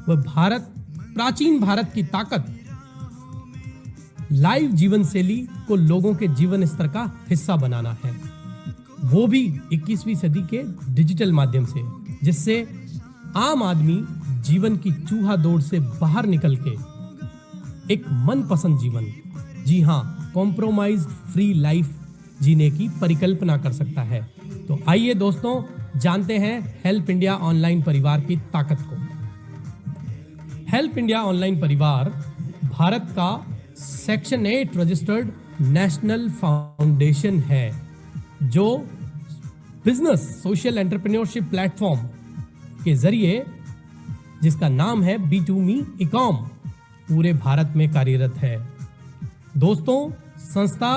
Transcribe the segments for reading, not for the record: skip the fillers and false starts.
वह प्राचीन भारत की ताकत, लाइव जीवन शैली को लोगों के जीवन स्तर का हिस्सा बनाना है, वो भी 21वीं सदी के डिजिटल माध्यम से, जिससे आम आदमी जीवन की चूहा दौड़ से बाहर निकल के एक मनपसंद जीवन, जी हाँ, कॉम्प्रोमाइज फ्री लाइफ जीने की परिकल्पना कर सकता है। तो आइए दोस्तों, जानते हैं हेल्प इंडिया ऑनलाइन परिवार की ताकत को। हेल्प इंडिया ऑनलाइन परिवार भारत का सेक्शन 8 रजिस्टर्ड नेशनल फाउंडेशन है, जो बिजनेस सोशल एंटरप्रेन्योरशिप प्लेटफॉर्म के जरिए, जिसका नाम है B2Me इकॉम, पूरे भारत में कार्यरत है। दोस्तों, संस्था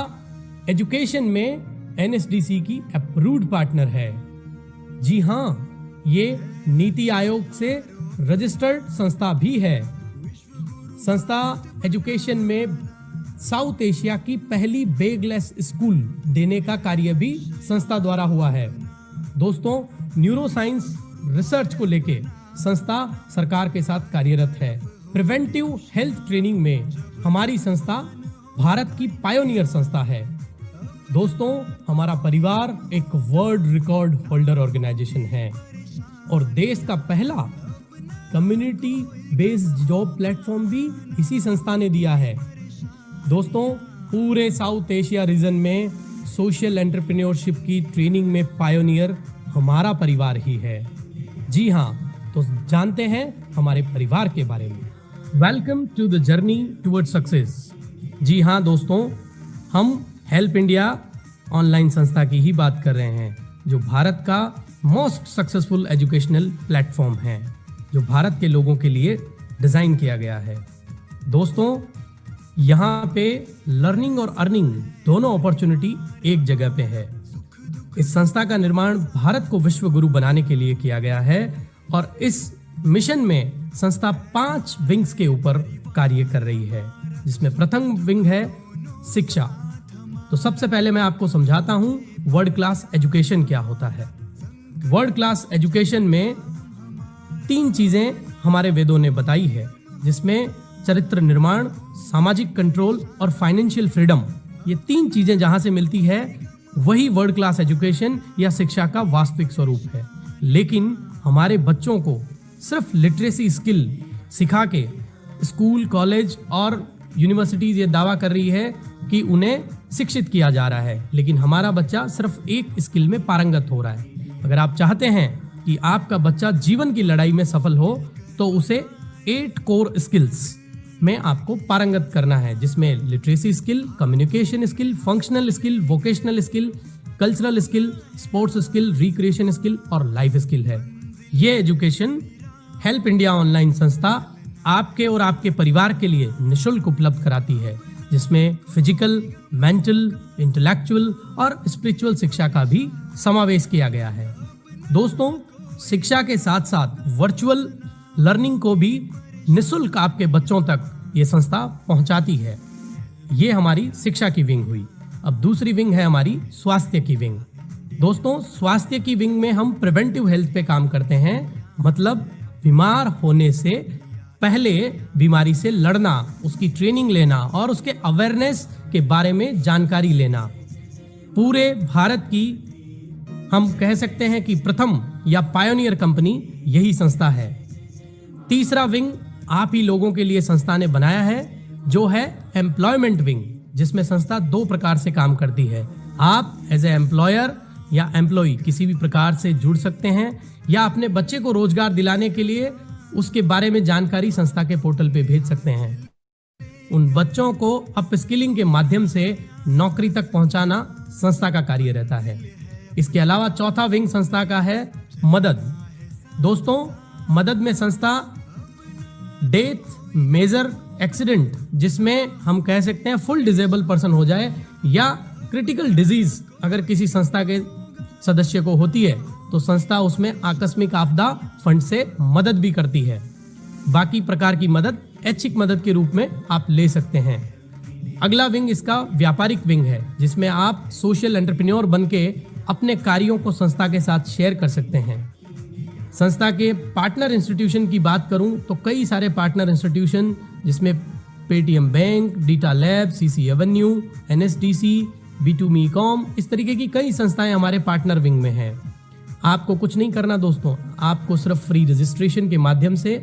एजुकेशन में NSDC की अप्रूव्ड पार्टनर है। जी हाँ, ये नीति आयोग से रजिस्टर्ड संस्था भी है। संस्था एजुकेशन में साउथ एशिया की पहली बैगलेस स्कूल देने का कार्य भी संस्था द्वारा हुआ है। दोस्तों, न्यूरोसाइंस रिसर्च को लेके संस्था सरकार के साथ कार्यरत है। प्रिवेंटिव हेल्थ ट्रेनिंग में हमारी संस्था भारत की पायोनियर संस्था है। दोस्तों, हमारा परिवार एक वर्ल्ड रिकॉर्ड होल्डर ऑर्गेनाइजेशन है और देश का पहला कम्युनिटी बेस्ड जॉब प्लेटफॉर्म भी इसी संस्था ने दिया है। दोस्तों, पूरे साउथ एशिया रीजन में सोशल एंटरप्रेन्योरशिप की ट्रेनिंग में पायोनियर हमारा परिवार ही है। जी हाँ, तो जानते हैं हमारे परिवार के बारे में। Welcome to the journey toward success. जी हाँ दोस्तों, हम हेल्प इंडिया ऑनलाइन संस्था की ही बात कर रहे हैं, जो भारत का मोस्ट सक्सेसफुल एजुकेशनल प्लेटफॉर्म है, जो भारत के लोगों के लिए डिज़ाइन किया गया है। दोस्तों, यहाँ पे लर्निंग और अर्निंग दोनों अपॉर्चुनिटी एक जगह पे है। इस संस्था का निर्माण भारत को विश्व गुरु बनाने के लिए किया गया है और इस मिशन में संस्था 5 विंग्स के ऊपर कार्य कर रही है, जिसमें प्रथम विंग है शिक्षा। तो सबसे पहले मैं आपको समझाता हूं वर्ल्ड क्लास एजुकेशन क्या होता है। वर्ल्ड क्लास एजुकेशन में 3 चीजें हमारे वेदों ने बताई है, जिसमें चरित्र निर्माण, सामाजिक कंट्रोल और फाइनेंशियल फ्रीडम, ये 3 चीजें जहां से मिलती है वही वर्ल्ड क्लास एजुकेशन या शिक्षा का वास्तविक स्वरूप है। लेकिन हमारे बच्चों को सिर्फ लिटरेसी स्किल सिखा के स्कूल, कॉलेज और यूनिवर्सिटीज ये दावा कर रही है कि उन्हें शिक्षित किया जा रहा है, लेकिन हमारा बच्चा सिर्फ एक स्किल में पारंगत हो रहा है। अगर आप चाहते हैं कि आपका बच्चा जीवन की लड़ाई में सफल हो, तो उसे 8 कोर स्किल्स में आपको पारंगत करना है, जिसमें literacy skill, communication skill, functional skill, vocational skill, cultural skill, sports skill, recreation skill और लाइफ स्किल है। ये एजुकेशन हेल्प इंडिया ऑनलाइन संस्था आपके और आपके परिवार के लिए निःशुल्क उपलब्ध कराती है, जिसमें फिजिकल, मेंटल, इंटेलेक्चुअल और स्पिरिचुअल शिक्षा का भी समावेश किया गया है। दोस्तों, शिक्षा के साथ साथ वर्चुअल लर्निंग को भी निःशुल्क आपके बच्चों तक ये संस्था पहुंचाती है। ये हमारी शिक्षा की विंग हुई। अब दूसरी विंग है हमारी स्वास्थ्य की विंग। दोस्तों, स्वास्थ्य की विंग में हम प्रिवेंटिव हेल्थ पे काम करते हैं, मतलब बीमार होने से पहले बीमारी से लड़ना, उसकी ट्रेनिंग लेना और उसके अवेयरनेस के बारे में जानकारी लेना। पूरे भारत की हम कह सकते हैं कि प्रथम या पायोनियर कंपनी यही संस्था है। तीसरा विंग आप ही लोगों के लिए संस्था ने बनाया है, जो है एम्प्लॉयमेंट विंग, जिसमें संस्था 2 प्रकार से काम करती है। आप एज ए एम्प्लॉयर या एम्प्लॉय किसी भी प्रकार से जुड़ सकते हैं, या अपने बच्चे को रोजगार दिलाने के लिए उसके बारे में जानकारी संस्था के पोर्टल पे भेज सकते हैं। उन बच्चों को अपस्किलिंग के माध्यम से नौकरी तक पहुंचाना संस्था का कार्य रहता है। इसके अलावा चौथा विंग संस्था का है मदद। दोस्तों, मदद में संस्था डेथ, मेजर एक्सीडेंट, जिसमें हम कह सकते हैं फुल डिसेबल पर्सन हो जाए, या क्रिटिकल डिजीज अगर किसी संस्था के सदस्य को होती है, तो संस्था उसमें आकस्मिक आपदा फंड से मदद भी करती है। बाकी प्रकार की मदद ऐच्छिक मदद के रूप में आप ले सकते हैं। अगला विंग इसका व्यापारिक विंग है, जिसमें आप सोशल एंटरप्रेन्योर बन के अपने कार्यों को संस्था के साथ शेयर कर सकते हैं। संस्था के पार्टनर इंस्टीट्यूशन की बात करूं तो कई सारे पार्टनर इंस्टीट्यूशन, जिसमें Paytm bank, data lab, CC Avenue, NSDC, बी2मी कॉम, इस तरीके की कई संस्थाएं हमारे पार्टनर विंग में हैं। आपको कुछ नहीं करना दोस्तों, आपको सिर्फ फ्री रजिस्ट्रेशन के माध्यम से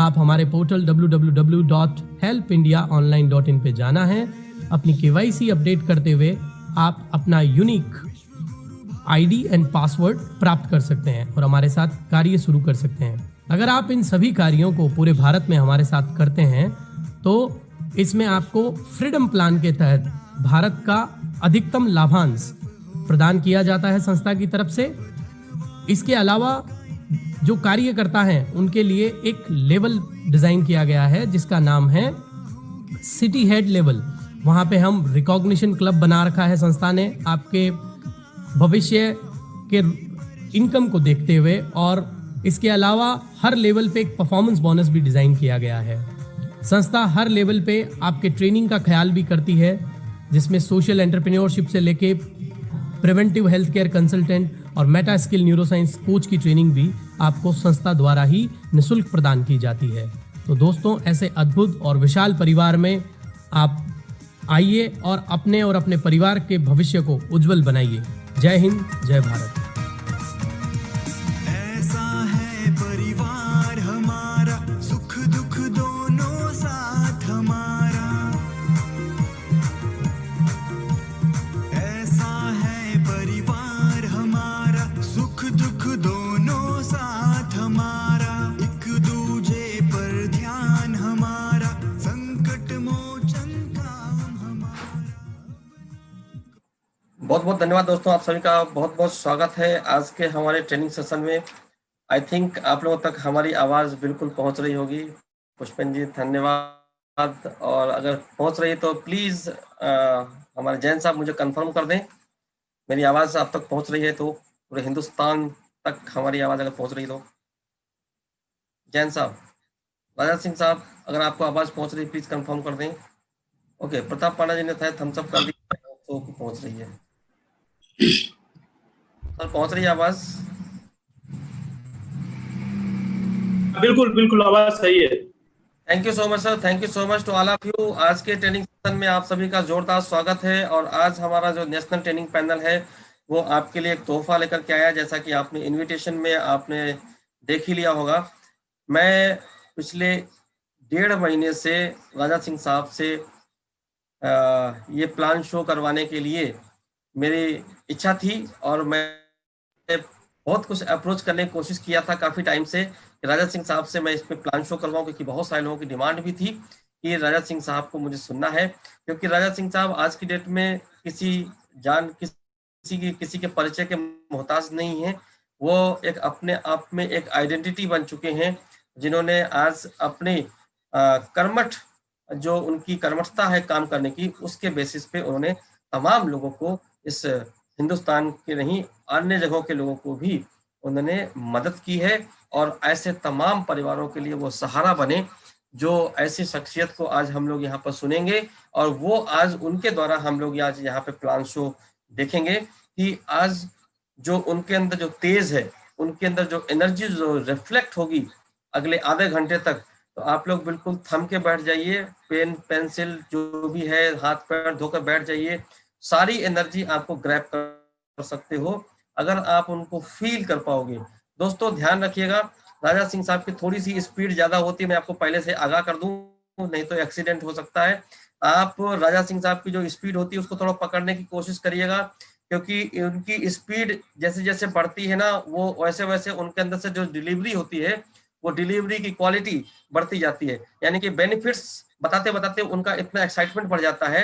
आप हमारे पोर्टल www.helpindiaonline.in पे जाना है। अपनी केवाईसी अपडेट करते हुए आप अपना यूनिक आईडी एंड पासवर्ड प्राप्त कर सकते हैं और हमारे साथ कार्य शुरू कर सकते हैं। अगर आप इन सभी कार्यों को पूरे भारत में हमारे साथ करते हैं तो इसमें आपको फ्रीडम प्लान के तहत भारत का अधिकतम लाभांश प्रदान किया जाता है संस्था की तरफ से। इसके अलावा जो कार्यकर्ता हैं उनके लिए एक लेवल डिजाइन किया गया है जिसका नाम है सिटी हेड लेवल। वहां पे हम रिकॉग्निशन क्लब बना रखा है संस्था ने, आपके भविष्य के इनकम को देखते हुए, और इसके अलावा हर लेवल पे एक परफॉर्मेंस बोनस भी डिजाइन किया गया है। संस्था हर लेवल पे आपके ट्रेनिंग का ख्याल भी करती है, जिसमें सोशल एंटरप्रेन्योरशिप से लेके प्रिवेंटिव हेल्थ केयर कंसल्टेंट और मेटा स्किल न्यूरोसाइंस कोच की ट्रेनिंग भी आपको संस्था द्वारा ही निःशुल्क प्रदान की जाती है। तो दोस्तों, ऐसे अद्भुत और विशाल परिवार में आप आइए और अपने परिवार के भविष्य को उज्जवल बनाइए। जय हिंद, जय भारत। ऐसा है परिवार हमारा, सुख दुख दोनों साथ हमारा। ऐसा है परिवार हमारा, सुख दुख दोनों साथ हमारा। एक दूजे पर ध्यान हमारा, संकट मोचन काम हमारा। बहुत बहुत धन्यवाद दोस्तों, आप सभी का बहुत बहुत स्वागत है आज के हमारे ट्रेनिंग सेशन में। आई थिंक आप लोगों तक हमारी आवाज़ बिल्कुल पहुंच रही होगी। पुष्पन जी धन्यवाद, और अगर पहुंच रही है तो प्लीज़ हमारे जैन साहब मुझे कंफर्म कर दें मेरी आवाज़ आप तक पहुंच रही है। तो पूरे हिंदुस्तान तक हमारी आवाज़ अगर पहुंच रही है तो जैन साहब, राजा सिंह साहब, अगर आपको आवाज़ पहुंच रही है प्लीज़ कंफर्म कर दें। ओके, प्रताप पांडा जी ने था थम्स अप कर दिया तो पहुंच रही है। सर पहुंच रही है आवाज? बिल्कुल बिल्कुल आवाज सही है। Thank you so much sir, thank you so much to all of you. आज के ट्रेनिंग सेशन में आप सभी का जोरदार स्वागत है। और आज हमारा जो नेशनल ट्रेनिंग पैनल है वो आपके लिए एक तोहफा लेकर के आया, जैसा कि आपने इनविटेशन में आपने देख ही लिया होगा। मैं पिछले 1.5 महीने से राजा सिंह साहब से ये प्लान शो करवाने के लिए मेरी इच्छा थी, और मैं बहुत कुछ अप्रोच करने की कोशिश किया था काफ़ी टाइम से राजा सिंह साहब से मैं इस पे प्लान शो करवाऊं, क्योंकि बहुत सारे लोगों की डिमांड भी थी कि राजा सिंह साहब को मुझे सुनना है। क्योंकि राजा सिंह साहब आज की डेट में किसी के परिचय के मोहताज नहीं है। वो एक अपने आप में एक आइडेंटिटी बन चुके हैं, जिन्होंने आज अपने कर्मठ, जो उनकी कर्मठता है काम करने की, उसके बेसिस पे उन्होंने तमाम लोगों को, इस हिंदुस्तान के नहीं अन्य जगहों के लोगों को भी उन्होंने मदद की है। और ऐसे तमाम परिवारों के लिए वो सहारा बने, जो ऐसी शख्सियत को आज हम लोग यहाँ पर सुनेंगे, और वो आज उनके द्वारा हम लोग आज यहाँ पे प्लान शो देखेंगे कि आज जो उनके अंदर जो तेज है, उनके अंदर जो एनर्जी जो रिफ्लेक्ट होगी अगले आधे घंटे तक, तो आप लोग बिल्कुल थम के बैठ जाइए, पेन पेंसिल जो भी है हाथ पैर धोकर बैठ जाइए। सारी एनर्जी आपको ग्रैब कर सकते हो अगर आप उनको फील कर पाओगे। दोस्तों ध्यान रखिएगा, राजा सिंह साहब की थोड़ी सी स्पीड ज्यादा होती है, मैं आपको पहले से आगाह कर दूं, नहीं तो एक्सीडेंट हो सकता है। आप राजा सिंह साहब की जो स्पीड होती है उसको थोड़ा पकड़ने की कोशिश करिएगा, क्योंकि उनकी स्पीड जैसे जैसे बढ़ती है ना, वो वैसे वैसे उनके अंदर से जो डिलीवरी होती है, वो डिलीवरी की क्वालिटी बढ़ती जाती है। यानी कि बेनिफिट्स बताते बताते उनका इतना एक्साइटमेंट बढ़ जाता है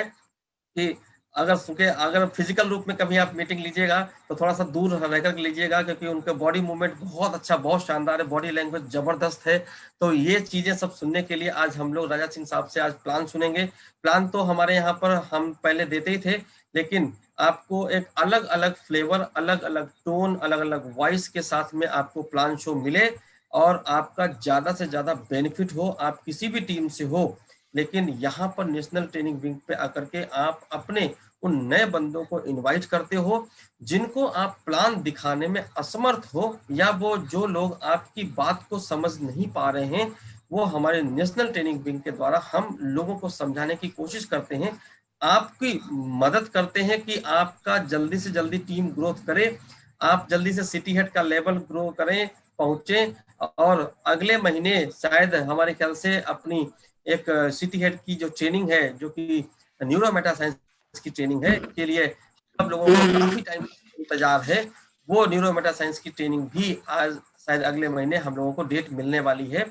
कि अगर फिजिकल रूप में कभी आप मीटिंग लीजिएगा तो थोड़ा सा दूर रहकर लीजिएगा, क्योंकि उनका बॉडी मूवमेंट बहुत अच्छा, बहुत शानदार है, बॉडी लैंग्वेज जबरदस्त है। तो ये चीजें सब सुनने के लिए आज हम लोग राजा सिंह साहब से आज प्लान सुनेंगे। प्लान तो हमारे यहाँ पर हम पहले देते ही थे, लेकिन आपको एक अलग अलग फ्लेवर, अलग अलग टोन, अलग अलग वॉइस के साथ में आपको प्लान शो मिले, और आपका ज्यादा से ज्यादा बेनिफिट हो। आप किसी भी टीम से हो, लेकिन यहाँ पर नेशनल ट्रेनिंग विंग पे आकर के आप अपने उन नए बंदों को इनवाइट करते हो जिनको आप प्लान दिखाने में असमर्थ हो, या वो जो लोग आपकी बात को समझ नहीं पा रहे हैं, वो हमारे नेशनल ट्रेनिंग विंग के द्वारा हम लोगों को समझाने की कोशिश करते हैं, आपकी मदद करते हैं कि आपका जल्दी से जल्दी टीम ग्रोथ करे, आप जल्दी से सिटी हेड का लेवल ग्रो करें, पहुंचे, और अगले महीने शायद हमारे ख्याल से अपनी एक सिटी हेड की जो ट्रेनिंग है, जो कि न्यूरो मेटा साइंस की ट्रेनिंग है, के लिए सब लोगों को काफी टाइम इंतजार है, वो न्यूरो मेटा साइंस की ट्रेनिंग भी आज शायद अगले महीने हम लोगों को डेट मिलने वाली है।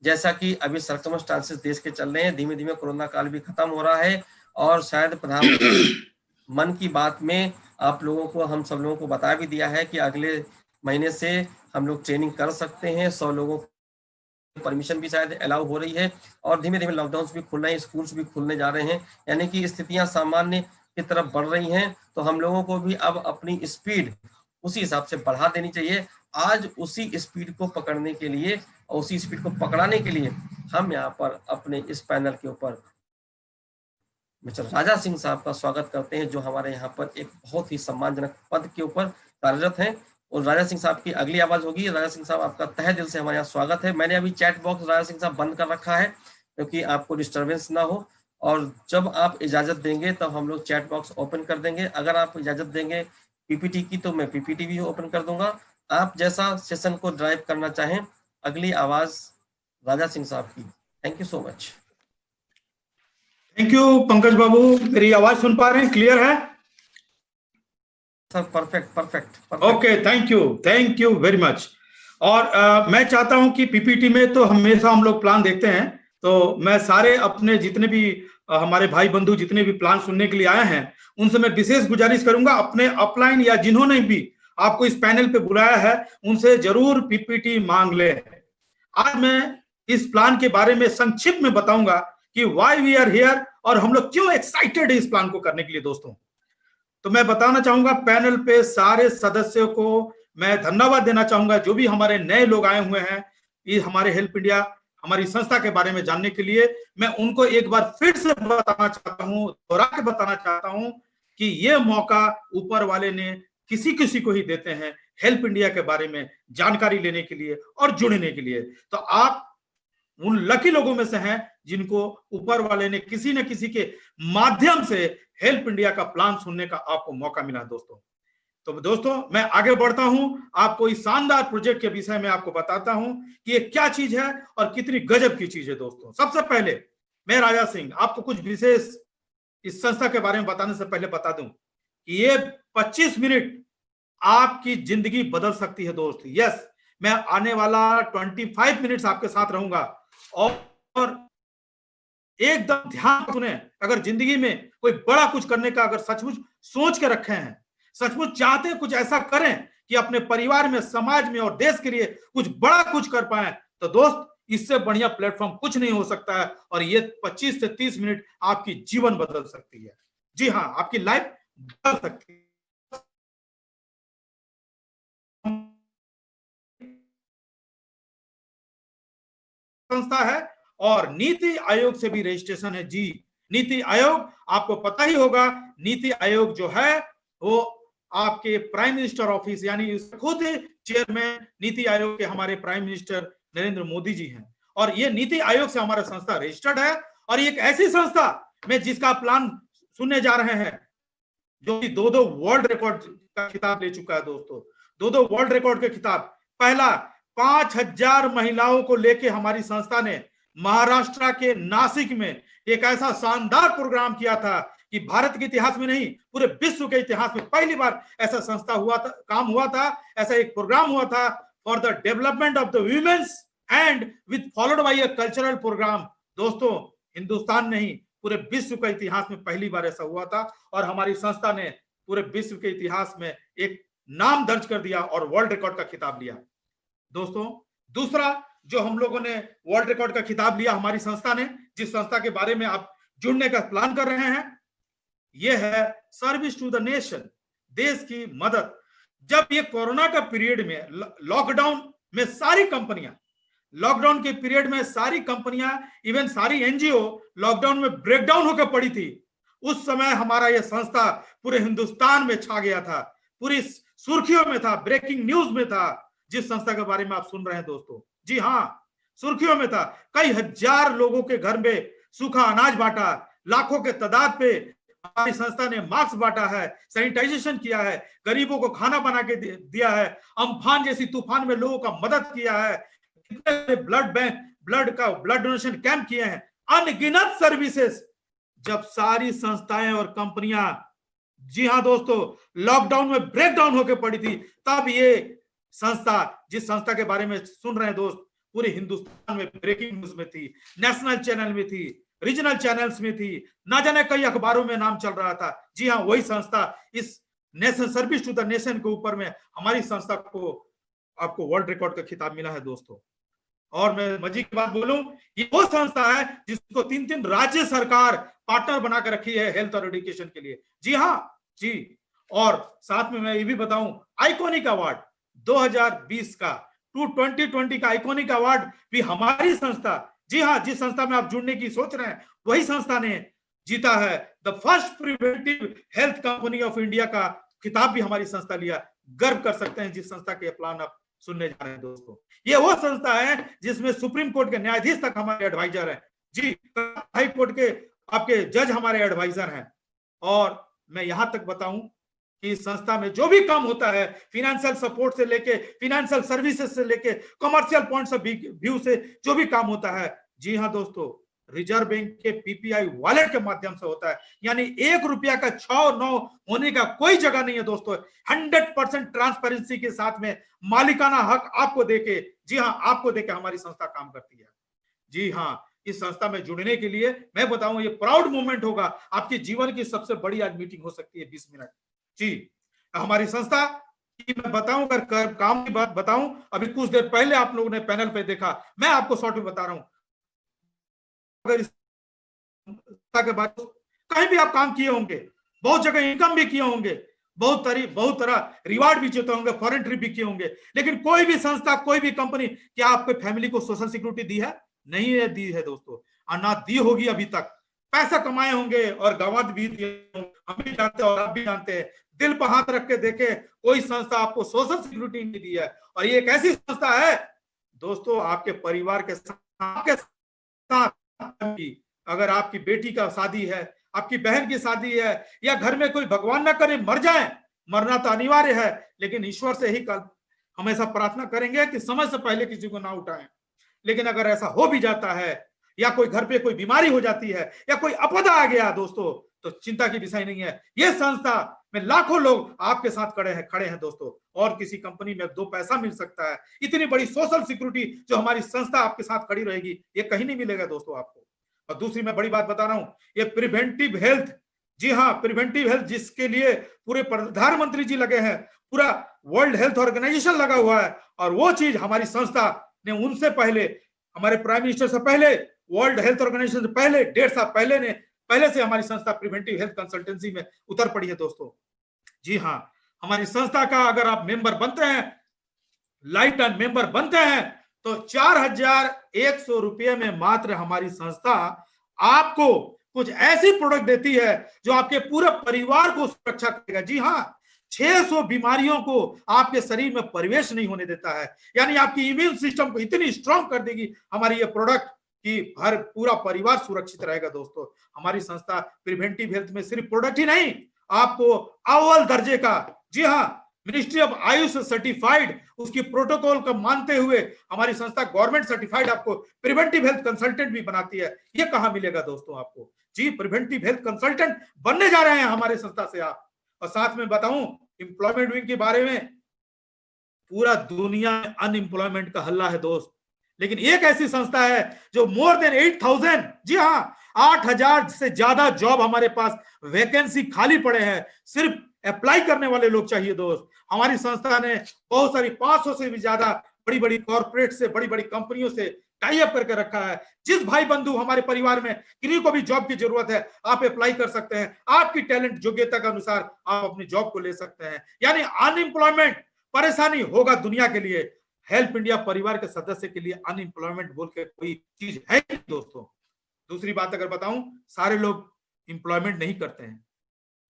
जैसा कि अभी सर्कमस्टांसेस देश के चल रहे हैं, धीमे धीमे कोरोना काल भी खत्म हो रहा है, और शायद प्रधानमंत्री मन की बात में आप लोगों को, हम सब लोगों को बता भी दिया है कि अगले महीने से हम लोग ट्रेनिंग कर सकते हैं, 100 लोगों को परमिशन भी शायद अलाउ हो रही है, और धीमे धीमे लॉकडाउन भी खुल रहे हैं, स्कूल्स भी खुलने जा रहे हैं, यानी कि स्थितियां सामान्य की तरफ बढ़ रही हैं। तो हम लोगों को भी अब अपनी स्पीड उसी हिसाब से बढ़ा देनी चाहिए। आज उसी स्पीड को पकड़ने के लिए और उसी स्पीड को पकड़ाने के लिए हम यहाँ पर अपने इस पैनल के ऊपर मिस्टर राजा सिंह साहब का स्वागत करते हैं, जो हमारे यहाँ पर एक बहुत ही सम्मानजनक पद के ऊपर कार्यरत हैं। और राजा सिंह साहब की अगली आवाज होगी। राजा सिंह साहब, आपका तहे दिल से हमारे यहाँ स्वागत है। मैंने अभी चैट बॉक्स राजा सिंह साहब बंद कर रखा है क्योंकि आपको डिस्टर्बेंस ना हो, और जब आप इजाजत देंगे तब हम लोग चैट बॉक्स ओपन कर देंगे। अगर आप इजाजत देंगे पीपीटी की तो मैं पीपीटी भी ओपन कर दूंगा। आप जैसा सेशन को ड्राइव करना चाहें। अगली आवाज राजा सिंह साहब की। Thank you so much. Thank you Pankaj बाबू, मेरी आवाज सुन पा रहे हैं? क्लियर है sir? Perfect perfect. Okay, thank you very much. और मैं चाहता हूं कि पीपीटी में तो हमेशा हम लोग प्लान देखते हैं, तो मैं सारे अपने जितने भी हमारे भाई बंधु जितने भी प्लान सुनने के लिए आए हैं उनसे मैं विशेष गुजारिश करूंगा, अपने अपलाइन या जिन्होंने भी आपको इस पैनल पे बुलाया है उनसे जरूर पीपीटी मांग ले। आज मैं इस प्लान के बारे में संक्षिप्त में बताऊंगा कि व्हाई वी आर हियर और हम लोग क्यों एक्साइटेड है इस प्लान को करने के लिए। दोस्तों, तो मैं बताना चाहूंगा पैनल पे सारे सदस्यों को मैं धन्यवाद देना चाहूंगा, जो भी हमारे नए लोग आए हुए हैं ये हमारे हेल्प इंडिया हमारी संस्था के बारे में जानने के लिए। मैं उनको एक बार फिर से बताना चाहता हूं, दोहरा के बताना चाहता हूं कि ये मौका ऊपर वाले ने किसी किसी को ही देते हैं हेल्प इंडिया के बारे में जानकारी लेने के लिए और जुड़ने के लिए। तो आप उन लकी लोगों में से हैं जिनको ऊपर वाले ने किसी न किसी के माध्यम से हेल्प इंडिया का प्लान सुनने का आपको मौका मिला। तो दोस्तों मैं आगे बढ़ता हूं, आपको इस शानदार प्रोजेक्ट के विषय में आपको बताता हूं कि ये क्या चीज है और कितनी गजब की चीज है। दोस्तों, सबसे पहले मैं राजा सिंह आपको कुछ विशेष इस संस्था के बारे में बताने से पहले बता दूं कि ये 25 मिनट आपकी जिंदगी बदल सकती है। दोस्त, यस, मैं आने वाला 25 मिनट्स आपके साथ रहूंगा और एकदम ध्यान सुने। अगर जिंदगी में कोई बड़ा कुछ करने का अगर सचमुच सोच के रखे हैं, सचमुच चाहते हैं कुछ ऐसा करें कि अपने परिवार में, समाज में और देश के लिए कुछ बड़ा कुछ कर पाए, तो दोस्त इससे बढ़िया प्लेटफॉर्म कुछ नहीं हो सकता है। और ये 25 से 30 मिनट आपकी जीवन बदल सकती है। जी हाँ, आपकी लाइफ बदल सकती है। संस्था है और नीति आयोग से भी रजिस्ट्रेशन है। जी, नीति आयोग आपको पता ही होगा, नीति आयोग जो है वो आपके प्राइम मिनिस्टर ऑफिस यानी खुद चेयरमैन नीति आयोग के हमारे प्राइम मिनिस्टर नरेंद्र मोदी जी हैं। और ये नीति आयोग से हमारा संस्था रजिस्टर्ड है और एक ऐसी संस्था में जिसका प्लान सुनने जा रहे हैं जो कि 2 वर्ल्ड रिकॉर्ड का खिताब ले चुका है। दोस्तों, 2 वर्ल्ड रिकॉर्ड के खिताब। पहला 5000 महिलाओं को लेके हमारी संस्था ने महाराष्ट्र के नासिक में एक ऐसा शानदार प्रोग्राम किया था कि भारत के इतिहास में नहीं पूरे विश्व के इतिहास में पहली बार ऐसा संस्था हुआ था, काम हुआ था, ऐसा एक प्रोग्राम हुआ था for the development of the womens and with followed by a cultural program. दोस्तों, हिंदुस्तान नहीं पूरे विश्व के इतिहास में पहली बार ऐसा हुआ था और हमारी संस्था ने पूरे विश्व के इतिहास में एक नाम दर्ज कर दिया और वर्ल्ड रिकॉर्ड का खिताब लिया। दोस्तों, दूसरा जो हम लोगों ने वर्ल्ड रिकॉर्ड का खिताब लिया हमारी संस्था ने, जिस संस्था के बारे में आप जुड़ने का प्लान कर रहे हैं, यह है सर्विस टू द नेशन, देश की मदद। जब ये कोरोना का पीरियड में लॉकडाउन में सारी कंपनियां, लॉकडाउन के पीरियड में सारी कंपनियां, इवन सारी एनजीओ लॉकडाउन में ब्रेकडाउन होकर पड़ी थी उस समय हमारा यह संस्था पूरे हिंदुस्तान में छा गया था, पूरी सुर्खियों में था, ब्रेकिंग न्यूज में था। जिस संस्था के बारे में आप सुन रहे हैं दोस्तों, जी हाँ, सुर्खियों में था। कई हजार लोगों के घर में सूखा अनाज बांटा, लाखों के तादाद पे हमारी संस्था ने मास्क बांटा है, सैनिटाइजेशन किया है, गरीबों को खाना बना के दिया है, अम्फान जैसी तूफान में लोगों का मदद किया है, कितने blood bank blood donation camp किए हैं, अनगिनत सर्विसेज। जब सारी संस्थाएं और कंपनियां, जी हाँ दोस्तों, लॉकडाउन में ब्रेकडाउन होकर पड़ी थी, तब ये संस्था, जिस संस्था के बारे में सुन रहे हैं दोस्त, पूरे हिंदुस्तान में ब्रेकिंग न्यूज में थी, नेशनल चैनल में थी, रीजनल चैनल्स में थी, ना जाने कई अखबारों में नाम चल रहा था। जी हाँ, वही संस्था, इस nation service to the nation के ऊपर में हमारी संस्था को आपको वर्ल्ड रिकॉर्ड का खिताब मिला है दोस्तों। और मैं मजे की बात बोलूं, ये वो संस्था है जिसको 3-3 राज्य सरकार पार्टनर बना कर रखी है हेल्थ और एजुकेशन के लिए। जी हाँ जी। और साथ में मैं ये भी बताऊं, आइकॉनिक अवार्ड 2020 का 2020 का आइकॉनिक अवार्ड भी हमारी संस्था, जी हाँ, जिस संस्था में आप जुड़ने की सोच रहे हैं वही संस्था ने जीता है। The first preventive health company of India का खिताब भी हमारी संस्था लिया। गर्व कर सकते हैं जिस संस्था के प्लान आप सुनने जा रहे हैं दोस्तों। ये वो संस्था है जिसमें सुप्रीम कोर्ट के न्यायाधीश तक हमारे एडवाइजर हैं, जी, हाई कोर्ट के आपके जज हमारे एडवाइजर हैं। और मैं यहां तक बताऊं कि इस संस्था में जो भी काम होता है, फाइनेंशियल सपोर्ट से लेके फाइनेंशियल सर्विसेज से लेके कमर्शियल पॉइंट्स ऑफ व्यू से जो भी काम होता है, जी हाँ दोस्तों, रिजर्व बैंक के पीपीआई वॉलेट के माध्यम से होता है। यानी 1 रुपया का 6-9 होने का कोई जगह नहीं है दोस्तों। 100% ट्रांसपेरेंसी के साथ में मालिकाना हक आपको देके, जी हाँ, आपको देके हमारी संस्था काम करती है। जी हाँ, इस संस्था में जुड़ने के लिए मैं बताऊं, ये प्राउड मोमेंट होगा। आपके जीवन की सबसे बड़ी आज मीटिंग हो सकती है 20 मिनट। जी, हमारी संस्था की मैं बताऊं, अगर काम की बात बताऊं, अभी कुछ देर पहले आप लोगों ने पैनल पे देखा, मैं आपको शॉर्ट में बता रहा हूं, अगर इस के बाद कहीं भी आप काम किए होंगे, बहुत जगह इनकम भी किए होंगे, बहुत तरह रिवार्ड भी जीते होंगे, फॉरेन ट्रिप भी किए होंगे, लेकिन कोई भी संस्था, कोई भी कंपनी, क्या आपके फैमिली को सोशल सिक्योरिटी दी है? नहीं है, दी है दोस्तों, और ना दी होगी अभी तक। पैसा कमाए होंगे और गंवा भी दिए, हम भी जानते हैं और आप भी जानते हैं। दिल पर हाथ रख के देखे, कोई संस्था आपको सोशल सिक्योरिटी नहीं दी है। और ये एक ऐसी संस्था है दोस्तों, आपके परिवार के साथ, अगर आपकी बेटी का शादी है, आपकी बहन की शादी है, या घर में कोई भगवान ना करे मर जाए, मरना तो अनिवार्य है, लेकिन ईश्वर से ही हमेशा प्रार्थना करेंगे कि समय से पहले किसी को ना उठाएं। लेकिन अगर ऐसा हो भी जाता है, या कोई घर पे कोई बीमारी हो जाती है, या कोई आपदा आ गया दोस्तों, तो चिंता की विषय नहीं है। ये संस्था में लाखों लोग आपके साथ खड़े हैं दोस्तों, और किसी कंपनी में 2 पैसा मिल सकता है। इतनी बड़ी सोशल सिक्योरिटी जो हमारी संस्था आपके साथ खड़ी रहेगी, ये कहीं नहीं मिलेगा दोस्तों आपको। और दूसरी मैं बड़ी बात बता रहा हूं, ये प्रिवेंटिव हेल्थ, जी हाँ, प्रिवेंटिव हेल्थ, जिसके लिए पूरे प्रधानमंत्री जी लगे हैं, पूरा वर्ल्ड हेल्थ ऑर्गेनाइजेशन लगा हुआ है, और वो चीज हमारी संस्था ने उनसे पहले, हमारे प्राइम मिनिस्टर से पहले, वर्ल्ड हेल्थ ऑर्गेनाइजेशन से पहले, 1.5 साल पहले से हमारी संस्था प्रिवेंटिव हेल्थ कंसल्टेंसी में उतर पड़ी है दोस्तों। जी हाँ, हमारी संस्था का अगर आप मेंबर बनते हैं, लाइफ टाइम मेंबर बनते हैं, तो 4,100 रुपये में मात्र हमारी संस्था आपको कुछ ऐसी प्रोडक्ट देती है जो आपके पूरे परिवार को सुरक्षा करेगा। जी हाँ, 600 बीमारियों को आपके शरीर में प्रवेश नहीं होने देता है। यानी आपकी इम्यून सिस्टम को इतनी स्ट्रांग कर देगी हमारी ये प्रोडक्ट कि हर पूरा परिवार सुरक्षित रहेगा दोस्तों। हमारी संस्था प्रिवेंटिव हेल्थ में सिर्फ प्रोडक्ट ही नहीं, आपको अव्वल दर्जे का, जी हाँ, मिनिस्ट्री ऑफ आयुष सर्टिफाइड, उसकी प्रोटोकॉल को मानते हुए हमारी संस्था गवर्नमेंट सर्टिफाइड आपको प्रिवेंटिव हेल्थ कंसल्टेंट भी बनाती है। ये कहां मिलेगा दोस्तों आपको? जी, प्रिवेंटिव हेल्थ कंसल्टेंट बनने जा रहे हैं हमारे संस्था से आप। और साथ में बताऊं, एम्प्लॉयमेंट विंग के बारे में, पूरा दुनिया में अनएम्प्लॉयमेंट का हल्ला है दोस्त, लेकिन एक ऐसी संस्था है जो मोर देन 8,000, जी हाँ, 8,000 से ज्यादा जॉब हमारे पास वैकेंसी खाली पड़े हैं, सिर्फ अप्लाई करने वाले लोग चाहिए दोस्त। हमारी संस्था ने बहुत सारी 500 से भी ज्यादा बड़ी बड़ी कॉर्पोरेट से, बड़ी बड़ी कंपनियों से टाई अप करके रखा है। जिस भाई बंधु हमारे परिवार में किसी को भी जॉब की जरूरत है, आप अप्लाई कर सकते हैं, आपकी टैलेंट योग्यता के अनुसार आप अपनी जॉब को ले सकते हैं। यानी अनएम्प्लॉयमेंट परेशानी होगा दुनिया के लिए, हेल्प इंडिया परिवार के सदस्य के लिए अनएम्प्लॉयमेंट बोल के कोई चीज है नहीं दोस्तों। दूसरी बात अगर बताऊं, सारे लोग एम्प्लॉयमेंट नहीं करते हैं।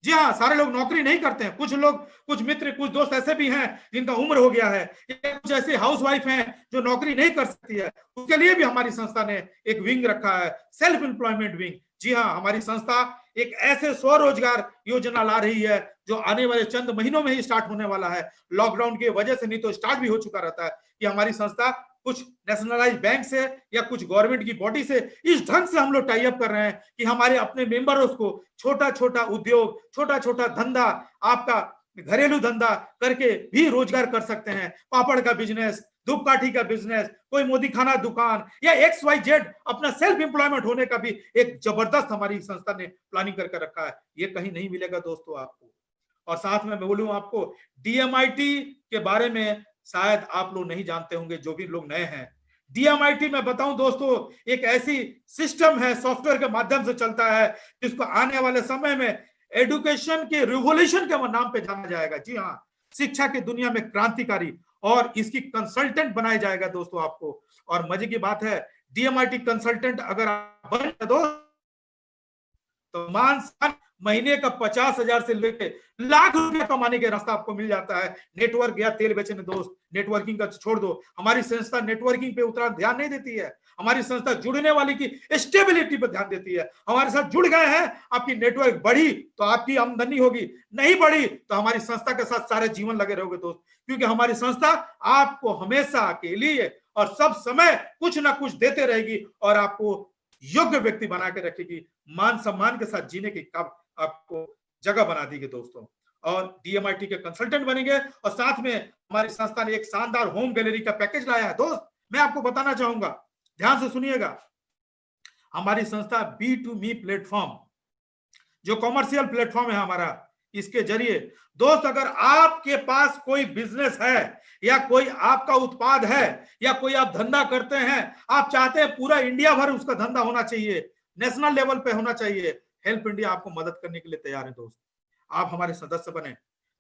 जी हाँ, सारे लोग नौकरी नहीं करते हैं। कुछ लोग, कुछ मित्र, कुछ दोस्त ऐसे भी हैं जिनका उम्र हो गया है, कुछ ऐसे हाउसवाइफ हैं जो नौकरी नहीं कर सकती है। उसके लिए भी हमारी संस्था ने एक विंग रखा है, सेल्फ एम्प्लॉयमेंट विंग। जी हाँ, हमारी संस्था एक ऐसे स्वरोजगार योजना ला रही है जो आने वाले चंद महीनों में ही स्टार्ट होने वाला है। लॉकडाउन की वजह से नहीं तो स्टार्ट भी हो चुका रहता है कि हमारी संस्था कुछ नेशनलाइज बैंक से या कुछ गवर्नमेंट की बॉडी से इस ढंग से हम लोग टाई अप कर रहे हैं कि हमारे अपने मेंबरों को छोटा छोटा उद्योग, छोटा छोटा धंधा, आपका घरेलू धंधा करके भी रोजगार कर सकते हैं। पापड़ का बिजनेस, धूपकाठी का बिजनेस, कोई मोदी खाना दुकान या XYZ अपना सेल्फ एम्प्लॉयमेंट होने का भी एक जबरदस्त हमारी संस्था ने प्लानिंग करके रखा है। ये कहीं नहीं मिलेगा दोस्तों आपको। और साथ में मैं बोलूं आपको DMIT के बारे में शायद आप लोग नहीं जानते होंगे, जो भी लोग नए हैं। DMIT मैं बताऊं दोस्तों, एक ऐसी सिस्टम है, सॉफ्टवेयर के माध्यम से चलता है, जिसको आने वाले समय में एजुकेशन के रिवॉल्यूशन के नाम पे जाना जाएगा। जी हाँ, शिक्षा की दुनिया में क्रांतिकारी, और इसकी कंसल्टेंट बनाया जाएगा दोस्तों आपको। और मजे की बात है, DMIT कंसल्टेंट अगर आप बन तो मान महीने का 50,000 से लेके लाख रुपया कमाने का रास्ता आपको मिल जाता है। नेटवर्क या तेल बेचने दोस्त, नेटवर्किंग का छोड़ दो। हमारी संस्था नेटवर्किंग पे उतना ध्यान नहीं देती है। हमारी संस्था जुड़ने वाली की स्टेबिलिटी पर ध्यान देती है। हमारे साथ जुड़ गए हैं, आपकी नेटवर्क बढ़ी तो आपकी आमदनी होगी, नहीं बढ़ी तो हमारी संस्था के साथ सारे जीवन लगे रहोगे दोस्त। क्योंकि हमारी संस्था आपको हमेशा के लिए और सब समय कुछ ना कुछ देते रहेगी और आपको योग्य व्यक्ति बना के रखेगी, मान सम्मान के साथ जीने की आपको जगह बना देगी दोस्तों। और DMIT के कंसल्टेंट बनेंगे। और साथ में हमारी संस्था ने एक शानदार होम गैलरी का पैकेज लाया है दोस्त। मैं आपको बताना चाहूंगा, ध्यान से सुनिएगा। हमारी संस्था B2Me प्लेटफॉर्म, जो कॉमर्शियल प्लेटफॉर्म है हमारा, इसके जरिए दोस्त अगर आपके पास कोई बिजनेस है या कोई आपका उत्पाद है या कोई आप धंधा करते हैं, आप चाहते हैं पूरा इंडिया भर उसका धंधा होना चाहिए, नेशनल लेवल पे होना चाहिए, हेल्प इंडिया आपको मदद करने के लिए तैयार है दोस्त। आप हमारे सदस्य बने,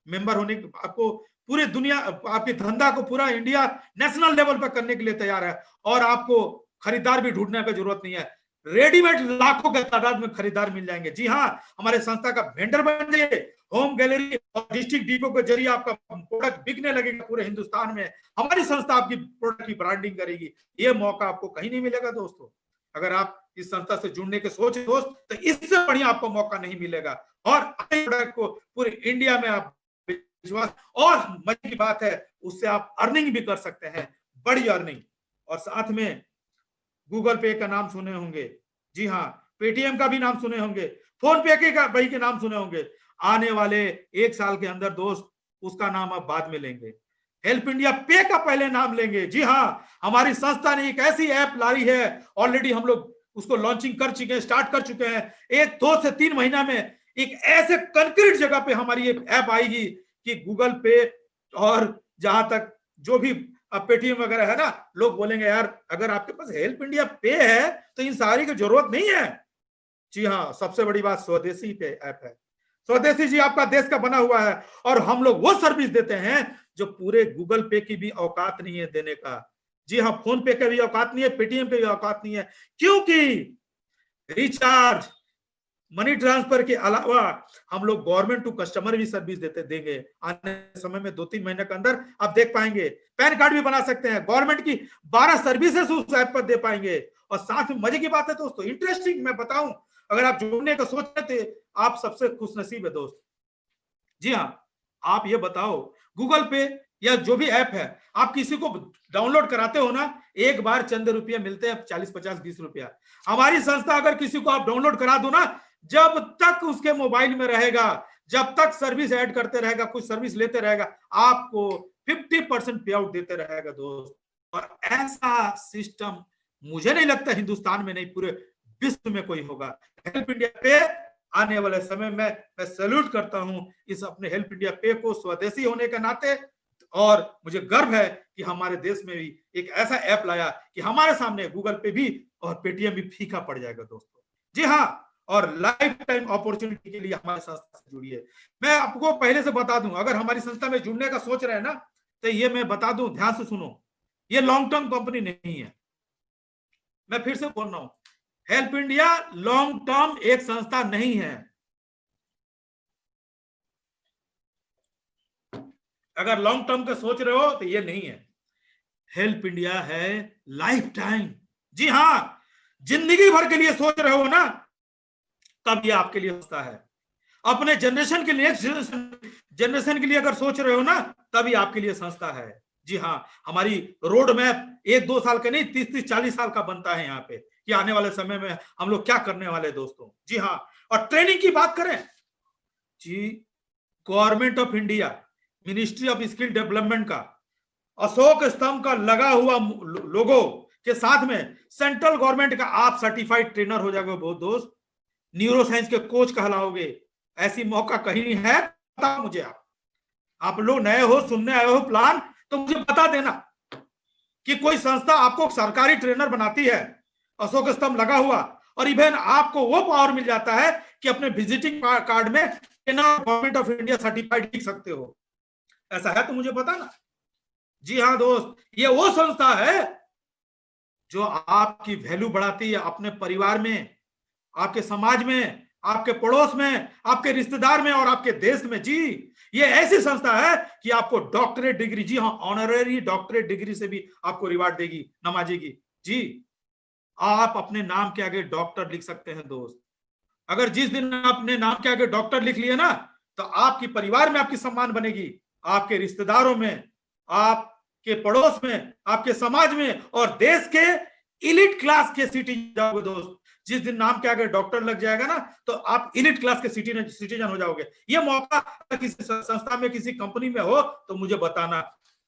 मेंबर होने के, आपको पूरी दुनिया, आपके धंधा को पूरा इंडिया नेशनल लेवल पर करने के लिए तैयार है। और आपको खरीदार भी ढूंढने की जरूरत नहीं है, रेडीमेड लाखों के तादाद में खरीदार मिल जाएंगे। जी हाँ, हमारे संस्था का वेंडर बन जाइए। होम गैलरी और डिस्ट्रिक्ट डिपो के जरिए आपका प्रोडक्ट बिकने लगेगा पूरे हिंदुस्तान में। हमारी संस्था आपकी प्रोडक्ट की ब्रांडिंग करेगी। ये मौका आपको कहीं नहीं मिलेगा दोस्तों। अगर आप इस संस्था से जुड़ने के सोच दोस्त, तो इससे बढ़िया आपको मौका नहीं मिलेगा। और अपने प्रोडक्ट को पूरे इंडिया में आप विश्वास, और मजे की बात है उससे आप अर्निंग भी कर सकते हैं, बड़ी अर्निंग। और साथ में गूगल पे का नाम सुने होंगे, जी हाँ, पेटीएम का भी नाम सुने होंगे, फोन पे के भाई के नाम सुने होंगे। आने वाले 1 साल के अंदर दोस्त उसका नाम आप बाद में लेंगे, हेल्प इंडिया पे का पहले नाम लेंगे। जी हाँ, हमारी संस्था ने एक ऐसी ऐप लाई है, ऑलरेडी हम लोग उसको लॉन्चिंग कर चुके हैं, स्टार्ट कर चुके हैं। 1-2 से 3 महीना में एक ऐसे कंक्रीट जगह पे हमारी एक ऐप आएगी कि गूगल पे और जहां तक जो भी पेटीएम वगैरह है ना, लोग बोलेंगे यार अगर आपके पास हेल्प इंडिया पे है तो इन सारी की जरूरत नहीं है। जी हाँ, सबसे बड़ी बात स्वदेशी पे ऐप है। स्वदेशी जी आपका देश का बना हुआ है, और हम लोग वो सर्विस देते हैं जो पूरे गूगल पे की भी औकात नहीं है देने का। जी हाँ, फोन पे का भी औकात नहीं है, पेटीएम पे भी औकात नहीं है, क्योंकि रिचार्ज, मनी ट्रांसफर के अलावा हम लोग गवर्नमेंट टू कस्टमर भी सर्विस देंगे। आने समय में 2-3 महीने के अंदर आप देख पाएंगे, पैन कार्ड भी बना सकते हैं, गवर्नमेंट की 12 सर्विसेज उस ऐप पर दे पाएंगे। और साथ में मजे की बात है दोस्तों, इंटरेस्टिंग मैं बताऊं, अगर आप जुड़ने का सोच रहे थे, आप सबसे खुशनसीब है दोस्त। जी हाँ, आप ये बताओ, गूगल पे या जो भी ऐप है, आप किसी को डाउनलोड कराते हो ना, एक बार चंद रुपये मिलते हैं, 40, 50, 20 रुपया। हमारी संस्था अगर किसी को आप डाउनलोड करा दो ना, जब तक उसके मोबाइल में रहेगा, जब तक सर्विस ऐड करते रहेगा, कुछ सर्विस लेते रहेगा, आपको 50% पे आउट देते रहेगा दोस्त। और ऐसा सिस्टम मुझे नहीं लगता हिंदुस्तान में नहीं, पूरे विश्व में कोई होगा। हेल्प इंडिया पे आने वाले समय में मैं सैल्यूट करता हूं इस अपने हेल्प इंडिया पे को, स्वदेशी होने के नाते। और मुझे गर्व है कि हमारे देश में भी एक ऐसा ऐप लाया कि हमारे सामने गूगल पे भी और पेटीएम भी फीका पड़ जाएगा दोस्तों। जी हाँ, और लाइफ टाइम अपॉर्चुनिटी के लिए हमारी संस्था से जुड़िए। मैं आपको पहले से बता दूं, अगर हमारी संस्था में जुड़ने का सोच रहे हैं ना, तो ये मैं बता दूं, ध्यान से सुनो, ये लॉन्ग टर्म कंपनी नहीं है। मैं फिर से बोल रहा हूं, हेल्प इंडिया लॉन्ग टर्म एक संस्था नहीं है। अगर लॉन्ग टर्म का सोच रहे हो तो ये नहीं है। हेल्प इंडिया है लाइफ टाइम। जी हां, जिंदगी भर के लिए सोच रहे हो ना, तब ये आपके लिए संस्था है। अपने जनरेशन के लिए, जनरेशन के लिए अगर सोच रहे हो ना, तभी आपके लिए संस्था है। जी हाँ, हमारी रोड मैप 1-2 साल का नहीं, 30-40 साल का बनता है यहाँ पे, कि आने वाले समय में हम लोग क्या करने वाले दोस्तों। जी हाँ, और ट्रेनिंग की बात करें जी, government of India, ministry of skill development का अशोक स्तंभ का लगा हुआ लोगो के साथ में सेंट्रल गवर्नमेंट का आप सर्टिफाइड ट्रेनर हो जाओगे बहुत दोस्त, न्यूरो साइंस के कोच कहलाओगे। ऐसी मौका कहीं है? बताओ मुझे। आप लोग नए हो, सुनने आए हो प्लान, तो मुझे बता देना कि कोई संस्था आपको सरकारी ट्रेनर बनाती है, अशोक स्तंभ लगा हुआ, और इवन आपको वो पावर मिल जाता है कि अपने विजिटिंग कार्ड में trainer government of India certified लिख सकते हो। ऐसा है तो मुझे पता ना। जी हाँ दोस्त, ये वो संस्था है जो आपकी वैल्यू बढ़ाती है अपने परिवार में, आपके समाज में, आपके पड़ोस में, आपके रिश्तेदार में और आपके देश में। जी, ये ऐसी संस्था है कि आपको डॉक्टरेट डिग्री, जी हाँ, ऑनररी डॉक्टरेट डिग्री से भी आपको रिवार्ड देगी, नवाजेगी। जी, आप अपने नाम के आगे डॉक्टर लिख सकते हैं दोस्त। अगर जिस दिन अपने नाम के आगे डॉक्टर लिख लिए ना, तो आपकी परिवार में आपकी सम्मान बनेगी, आपके रिश्तेदारों में, आपके पड़ोस में, आपके समाज में, और देश के इलिट क्लास के सिटीजन जाओगे दोस्त। जिस दिन नाम के आगे डॉक्टर लग जाएगा ना, तो आप इलिट क्लास के सिटीजन हो जाओगे। ये मौका किसी संस्था में, किसी कंपनी में हो तो मुझे बताना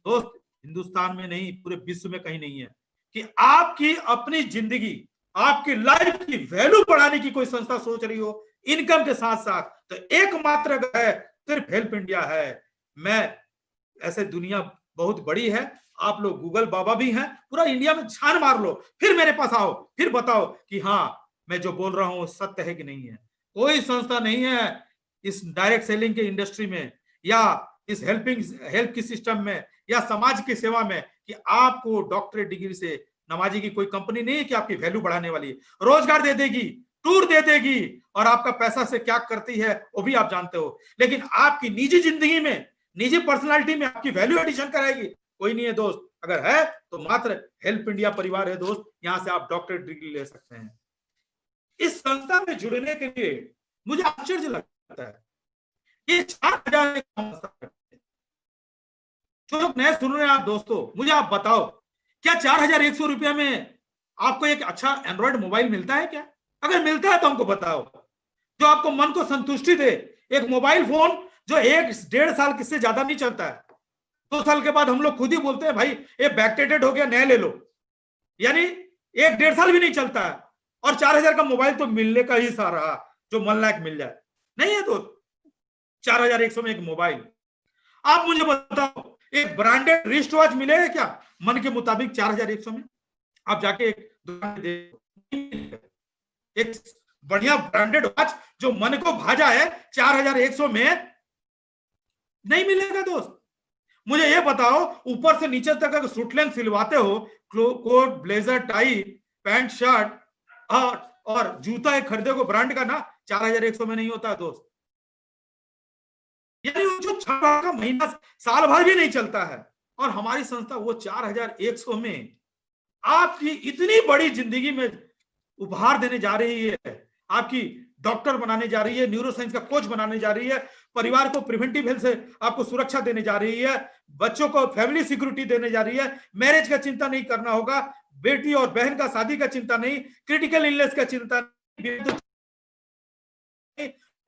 दोस्त। हिंदुस्तान में नहीं, पूरे विश्व में कहीं नहीं है कि आपकी अपनी जिंदगी, आपकी लाइफ की वैल्यू बढ़ाने की कोई संस्था सोच रही हो इनकम के साथ साथ, तो एकमात्र है सिर्फ हेल्प इंडिया है। मैं ऐसे, दुनिया बहुत बड़ी है, आप लोग गूगल बाबा भी हैं, पूरा इंडिया में छान मार लो, फिर मेरे पास आओ, फिर बताओ कि हाँ मैं जो बोल रहा हूं सत्य है कि नहीं है। कोई संस्था नहीं है इस डायरेक्ट सेलिंग के इंडस्ट्री में, या इस हेल्प की सिस्टम में, या समाज की सेवा में, कि आपको डॉक्टरेट डिग्री से नवाजेगी। कोई कंपनी नहीं है कि आपकी वैल्यू बढ़ाने वाली, रोजगार दे देगी, टूर दे देगी, और आपका पैसा से क्या करती है वो भी आप जानते हो, लेकिन आपकी निजी जिंदगी में, निजी पर्सनालिटी में आपकी वैल्यू एडिशन कराएगी कोई नहीं है दोस्त। अगर है तो मात्र हेल्प इंडिया परिवार है दोस्त, यहां से आप डॉक्टरेट डिग्री ले सकते हैं। इस संस्था में जुड़ने के लिए मुझे आश्चर्य लगता है, ये 4000 जो लोग नए सुन रहे हैं आप दोस्तों, मुझे आप बताओ, क्या 4100 रुपया में आपको एक अच्छा एंड्रॉइड मोबाइल मिलता है क्या? अगर मिलता है तो हमको बताओ, जो आपको मन को संतुष्टि दे। एक मोबाइल फोन जो 1-1.5 साल किससे ज्यादा नहीं चलता है, 2 साल के बाद हम लोग खुद ही बोलते हैं भाई ये बैकडेटेड हो गया, नया ले लो, यानी 1-1.5 साल भी नहीं चलता है। और 4000 का मोबाइल तो मिलने का ही सारा, जो मन लायक मिल जाए नहीं है तो 4100 में एक मोबाइल। आप मुझे बताओ, एक ब्रांडेड रिस्ट वॉच मिलेगा क्या मन के मुताबिक 4100 में? आप जाके एक दुकान देखो, एक बढ़िया ब्रांडेड वॉच जो मन को भाजा है 4100 में नहीं मिलेगा दोस्त। मुझे ये बताओ, ऊपर से नीचे तक अगर सूट लेंथ सिलवाते हो, coat, blazer, tie, pant, shirt और जूता एक खरीदे को ब्रांड का ना, 4100 में नहीं होता दोस्त। यानी जो 6 का महीना, साल भर भी नहीं चलता है, और हमारी संस्था वो 4100 में आपकी इतनी बड़ी जिंदगी में उपहार देने जा रही है, आपकी डॉक्टर बनाने जा रही है, न्यूरो साइंस का कोच बनाने जा रही है, परिवार को प्रिवेंटिव हेल्थ से आपको सुरक्षा देने जा रही है, बच्चों को फैमिली सिक्योरिटी देने जा रही है, मैरिज का चिंता नहीं करना होगा, बेटी और बहन का शादी का चिंता नहीं, क्रिटिकल इलनेस का चिंता नहीं,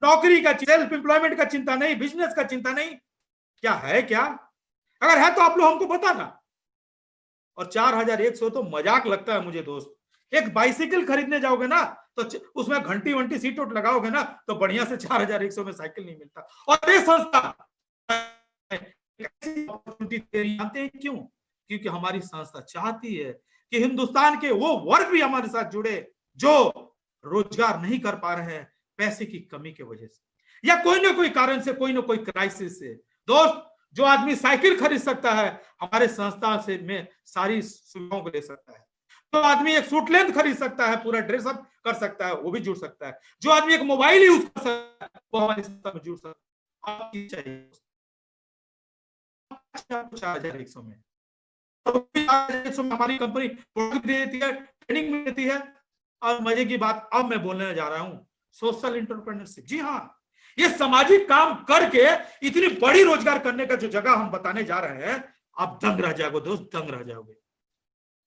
नौकरी का, सेल्फ एम्प्लॉयमेंट का चिंता नहीं, बिजनेस का चिंता नहीं। क्या है क्या? अगर है तो आप लोग हमको बताना। और 4100 तो मजाक लगता है मुझे दोस्त। एक बाइसिकल खरीदने जाओगे ना, तो उसमें घंटी वंटी सीट उट लगाओगे ना, तो बढ़िया से 4100 में साइकिल नहीं मिलता। और ये संस्था जानते हैं क्यों? क्योंकि हमारी संस्था चाहती है कि हिंदुस्तान के वो वर्ग भी हमारे साथ जुड़े जो रोजगार नहीं कर पा रहे हैं पैसे की कमी की वजह से, या कोई ना कोई कारण से, कोई ना कोई क्राइसिस से। दोस्त, जो आदमी साइकिल खरीद सकता है, हमारे संस्था से में सारी सुविधाओं को ले सकता है। जो आदमी एक सूट लेंथ खरीद सकता है, पूरा ड्रेसअप कर सकता है, वो भी जुड़ सकता है। जो आदमी एक मोबाइल यूज कर सकता है वो हमारी संस्था में जुड़ सकता है। आपकी चाहिए 4100 में, तो 4100 में हमारी कंपनी प्रोडक्ट देती है, ट्रेनिंग भी देती है। और मजे की बात अब मैं बोलने जा रहा हूं, सोशल एंटरप्रेन्योरशिप। जी हाँ, ये सामाजिक काम करके इतनी बड़ी रोजगार करने का जो जगह हम बताने जा रहे हैं, आप दंग रह जाओगे दोस्त, दंग रह जाओगे।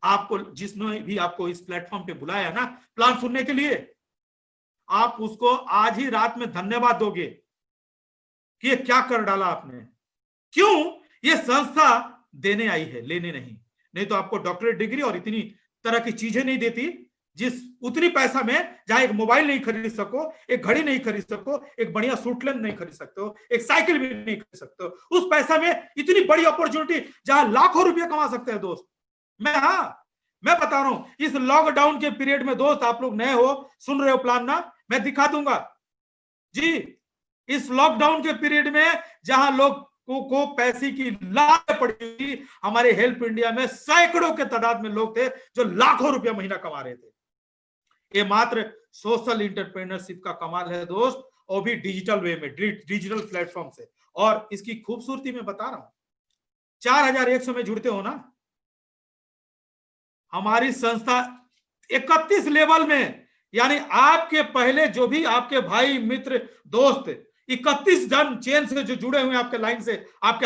आपको जिसने भी आपको इस प्लेटफॉर्म पे बुलाया ना प्लान सुनने के लिए, आप उसको आज ही रात में धन्यवाद दोगे कि ये क्या कर डाला आपने। क्यों? ये संस्था देने आई है, लेने नहीं। नहीं तो आपको डॉक्टरेट डिग्री और इतनी तरह की चीजें नहीं देती, जिस उतनी पैसा में जहां एक मोबाइल नहीं खरीद सको, एक घड़ी नहीं खरीद सको, एक बढ़िया सूट लेंथ नहीं खरीद सकते हो, एक साइकिल भी नहीं खरीद सकते हो, उस पैसा में इतनी बड़ी अपॉर्चुनिटी जहां लाखों रुपए कमा सकते हैं दोस्त। मैं बता रहा हूं, इस लॉकडाउन के पीरियड में दोस्त, आप लोग नए हो, सुन रहे हो प्लान ना, मैं दिखा दूंगा जी। इस लॉकडाउन के पीरियड में जहां लोग को पैसे की लात पड़ी थी, हमारे हेल्प इंडिया में सैकड़ों के तादाद में लोग थे जो लाखों रुपया महीना कमा रहे थे। ये मात्र सोशल एंटरप्रेन्योरशिप का कमाल है दोस्त, और भी डिजिटल वे में, डिजिटल प्लेटफॉर्म से। और इसकी खूबसूरती मैं बता रहा हूं, 4100 में जुड़ते हो ना, हमारी संस्था 31 लेवल में, यानी आपके पहले जो भी आपके भाई मित्र दोस्त 31 जन चेन से जो जुड़े हुए आपके लाइन से, आपके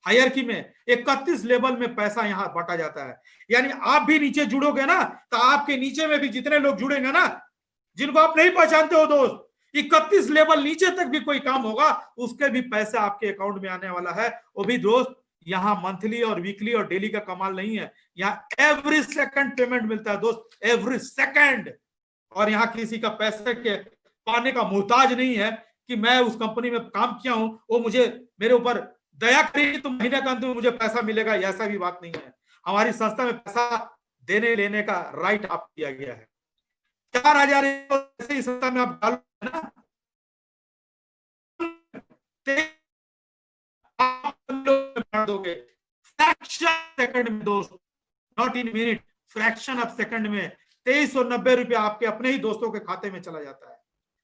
हायरकी में 31 लेवल में पैसा यहां बांटा जाता है। यानी आप भी नीचे जुड़ोगे ना, तो आपके नीचे में भी जितने लोग जुड़ेंगे ना, जिनको आप नहीं पहचानते हो दोस्त, 31 लेवल नीचे तक भी कोई काम होगा, उसके भी पैसा आपके अकाउंट में आने वाला है। वो भी दोस्त यहाँ मंथली और वीकली और डेली का कमाल नहीं है, यहाँ एवरी सेकंड पेमेंट मिलता है दोस्त, एवरी सेकंड। और यहाँ किसी का पैसे के पाने का मोहताज नहीं है कि मैं उस कंपनी में काम किया हूं, वो मुझे मेरे ऊपर दया करेगी तो महीने का अंत में मुझे पैसा मिलेगा, ऐसा भी बात नहीं है। हमारी संस्था में पैसा देने लेने का राइट आप दिया गया है। 4000 ऐसे इस संस्था में आप डालो ना, आप दोगे फ्रैक्शन सेकंड में दोस्त, not in minute, fraction of second में 2390 रुपया आपके अपने ही दोस्तों के खाते में चला जाता है,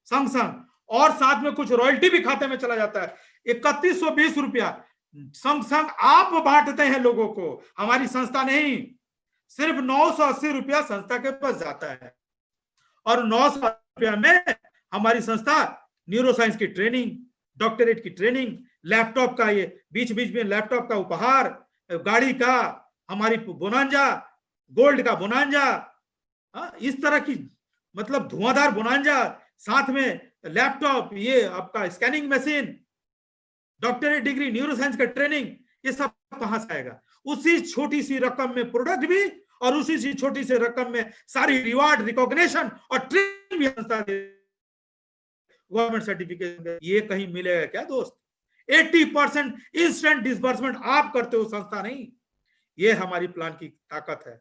संग संग और साथ में कुछ रॉयल्टी भी खाते में चला जाता है। 3120 रुपया संग संग आप बांटते हैं लोगों को, हमारी संस्था नहीं। सिर्फ 980 रुपया संस्था के पास जाता है, और 900 रुपया में हमारी संस्था न्यूरो साइंस की ट्रेनिंग, डॉक्टरेट की ट्रेनिंग, लैपटॉप का ये बीच बीच में लैपटॉप का उपहार, गाड़ी का हमारी बोनांजा, गोल्ड का बोनांजा, इस तरह की मतलब धुआंधार बोनांजा, साथ में लैपटॉप, ये आपका scanning machine, doctorate degree, neuro science का ट्रेनिंग, ये सब कहां से आएगा? उसी छोटी सी रकम में प्रोडक्ट भी, और उसी सी छोटी सी रकम में सारी रिवार्ड, रिकॉग्निशन और ट्रेनिंग भी संस्था दे, गवर्नमेंट सर्टिफिकेट। ये कहीं मिलेगा क्या दोस्त? 80% इंस्टेंट डिसबर्समेंट आप करते हो, संस्था नहीं। ये हमारी प्लान की ताकत है।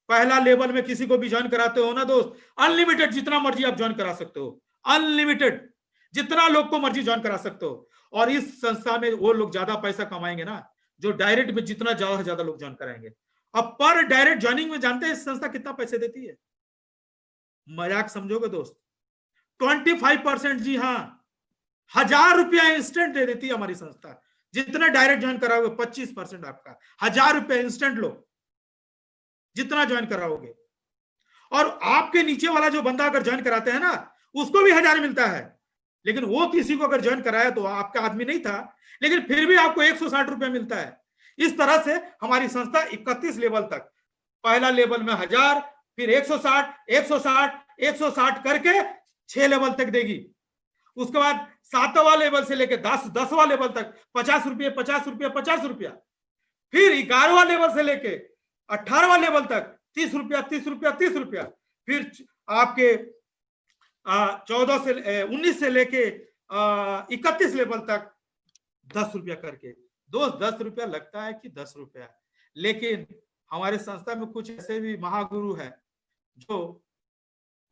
पहला लेवल में किसी को भी ज्वाइन कराते हो ना दोस्त, अनलिमिटेड जितना मर्जी आप ज्वाइन करा सकते हो, अनलिमिटेड जितना लोग को मर्जी ज्वाइन करा सकते हो। और इस संस्था में वो लोग ज्यादा पैसा कमाएंगे ना जो डायरेक्ट में जितना ज्यादा से ज्यादा लोग ज्वाइन कराएंगे। अब पर डायरेक्ट ज्वाइनिंग में जानते हैं इस संस्था कितना पैसे देती है? मजाक समझोगे दोस्त? 25%, जी हाँ, 1000 रुपया इंस्टेंट दे देती है हमारी संस्था। जितना डायरेक्ट ज्वाइन कराओगे 25% आपका, 1000 रुपया इंस्टेंट लो जितना ज्वाइन कराओगे। और आपके नीचे वाला जो बंदा अगर ज्वाइन कराते हैं ना, उसको भी 1000 मिलता है। लेकिन वो किसी को अगर ज्वाइन कराया तो आपका आदमी नहीं था, लेकिन फिर भी आपको 160 रुपया मिलता है। इस तरह से हमारी संस्था 31 लेवल तक, पहला लेवल में 1000, फिर 160, 160, 160 करके 6 लेवल तक देगी। उसके बाद 7वां लेवल से लेकर 10वां लेवल तक 50 रुपये, 50 रुपये, 50 रुपया। फिर 11वां लेवल से लेके 18वां लेवल तक 30 रुपया, 30 रुपया, 30 रुपया। फिर आपके 19 से लेके 31 लेवल तक 10 रुपया करके। दोस्त 10 रुपया लगता है कि 10 रुपया, लेकिन हमारे संस्था में कुछ ऐसे भी महागुरु है जो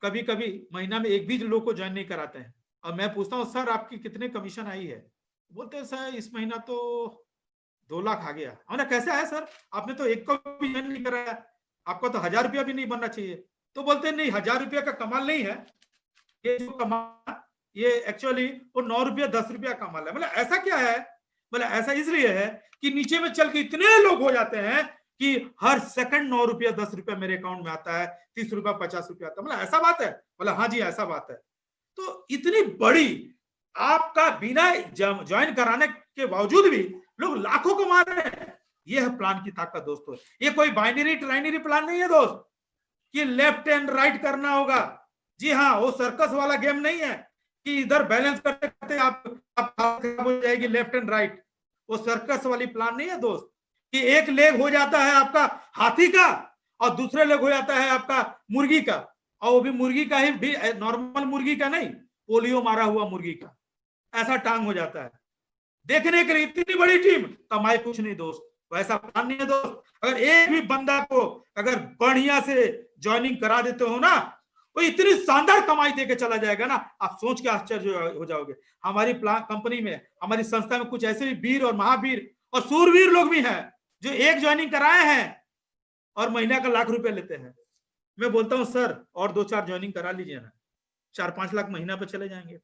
कभी कभी महीना में एक भी लोग को ज्वाइन नहीं कराते हैं। और मैं पूछता हूँ, सर आपकी कितने कमीशन आई है? बोलते हैं सर इस महीना तो 2 लाख आ गया। हमने कैसे आया सर? आपने तो एक को भी ज्वाइन नहीं कराया। आपका तो 1000 रुपया भी नहीं बनना चाहिए। तो बोलते हैं नहीं, 1000 रुपया का कमाल नहीं है, ये जो कमाल, ये एक्चुअली वो 9 रुपया 10 रुपया कमाल है। मतलब ऐसा क्या है, मतलब ऐसा इसलिए है कि नीचे में चल के इतने लोग हो जाते हैं कि हर सेकंड 9 रुपया 10 रुपया मेरे अकाउंट में आता है, 30 रुपया 50 रुपया आता है। मतलब ऐसा बात है, मतलब हाँ जी ऐसा बात है। तो इतनी बड़ी, आपका बिना ज्वाइन कराने के बावजूद भी लोग लाखों कमा रहे हैं। ये है प्लान की ताकत दोस्तों। ये कोई बाइनरी ट्राइनरी प्लान नहीं है दोस्त कि लेफ्ट एंड राइट करना होगा। जी हाँ, वो सर्कस वाला गेम नहीं है कि इधर बैलेंस करते करते आप खराब हो जाएगी लेफ्ट एंड राइट। वो सर्कस वाली प्लान नहीं है दोस्त कि एक लेग हो जाता है आपका हाथी का और दूसरे लेग हो जाता है आपका मुर्गी का, और वो भी मुर्गी का ही, भी नॉर्मल मुर्गी का नहीं, पोलियो मारा हुआ मुर्गी का, ऐसा टांग हो जाता है। देखने के लिए इतनी बड़ी टीम, कमाई कुछ नहीं दोस्त, वैसा प्लान नहीं है दोस्त। अगर एक भी बंदा को अगर बढ़िया से ज्वाइनिंग करा देते हो ना, वो इतनी शानदार कमाई देके चला जाएगा ना, आप सोच के आश्चर्य हो जाओगे। हमारी कंपनी में, हमारी संस्था में कुछ ऐसे भी वीर और महावीर और सूरवीर लोग भी हैं जो एक ज्वाइनिंग कराए हैं और महीना का लाख रुपए लेते हैं। मैं बोलता हूं सर और 2-4 ज्वाइनिंग करा लीजिए ना, 4-5 लाख महीना पे चले जाएंगे।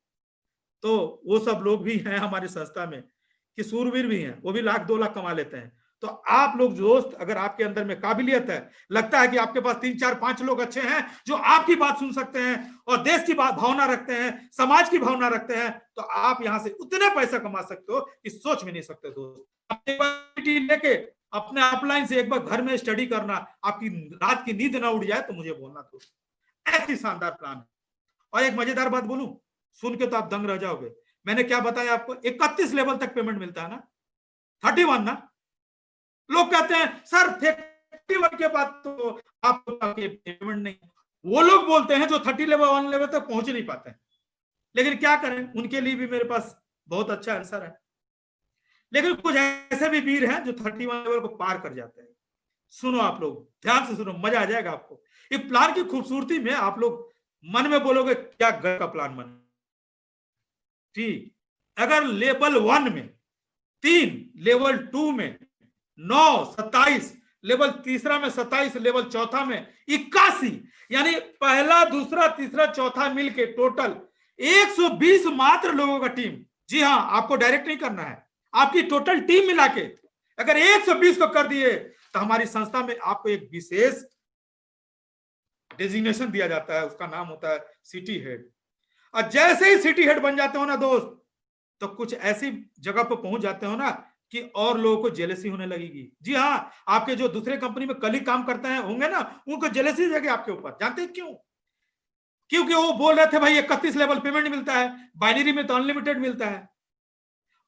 तो वो सब लोग भी हैं हमारी संस्था में कि सूरवीर भी हैं, वो भी लाख 2 लाख कमा लेते हैं। तो आप लोग दोस्त, अगर आपके अंदर में काबिलियत है, लगता है कि आपके पास 3-4-5 लोग अच्छे हैं जो आपकी बात सुन सकते हैं और देश की भावना रखते हैं, समाज की भावना रखते हैं, तो आप यहां से उतना पैसा कमा सकते हो कि सोच भी नहीं सकते दोस्त। लेके अपने अपलाइन से एक बार घर में स्टडी करना, आपकी रात की नींद ना उड़ जाए तो मुझे बोलना दोस्त, ऐसी शानदार प्लान है। और एक मजेदार बात बोलूं, सुन के तो आप दंग रह जाओगे। मैंने क्या बताया आपको, 31 लेवल तक पेमेंट मिलता है ना, 31 ना। लोग कहते हैं सर 31 के बाद तो आपको पेमेंट नहीं। वो लोग बोलते हैं जो 30 लेवल तक पहुंच नहीं पाते हैं। लेकिन क्या करें, उनके लिए भी मेरे पास बहुत अच्छा आंसर है। लेकिन कुछ ऐसे भी वीर हैं जो 31 लेवल को पार कर जाते हैं। सुनो आप लोग, ध्यान से सुनो, मजा आ जाएगा आपको। इस प्लान की खूबसूरती में आप लोग मन में बोलोगे क्या गजब का प्लान बना। ठीक, अगर लेवल 1 में 3, लेवल 2 में 9, 27, लेवल तीसरा में 27, लेवल चौथा में 81, यानी पहला, दूसरा, तीसरा, चौथा मिलके टोटल 120 मात्र लोगों का टीम। जी हाँ, आपको डायरेक्ट नहीं करना है, आपकी टोटल टीम मिला के अगर 120 को कर दिए तो हमारी संस्था में आपको एक विशेष डेजिग्नेशन दिया जाता है, उसका नाम होता है सिटी हेड। और जैसे ही सिटी हेड बन जाते हो ना दोस्त, तो कुछ ऐसी जगह पर पहुंच जाते हो ना कि और लोगों को जेलसी होने लगेगी। जी हाँ, आपके जो दूसरे कंपनी में कलीग काम करते हैं होंगे ना, उनको जेलसी जाएगी आपके ऊपर। जानते हैं क्यों? क्योंकि वो बोल रहे थे भाई 31 लेवल पेमेंट मिलता है, बाइनरी में तो अनलिमिटेड मिलता है।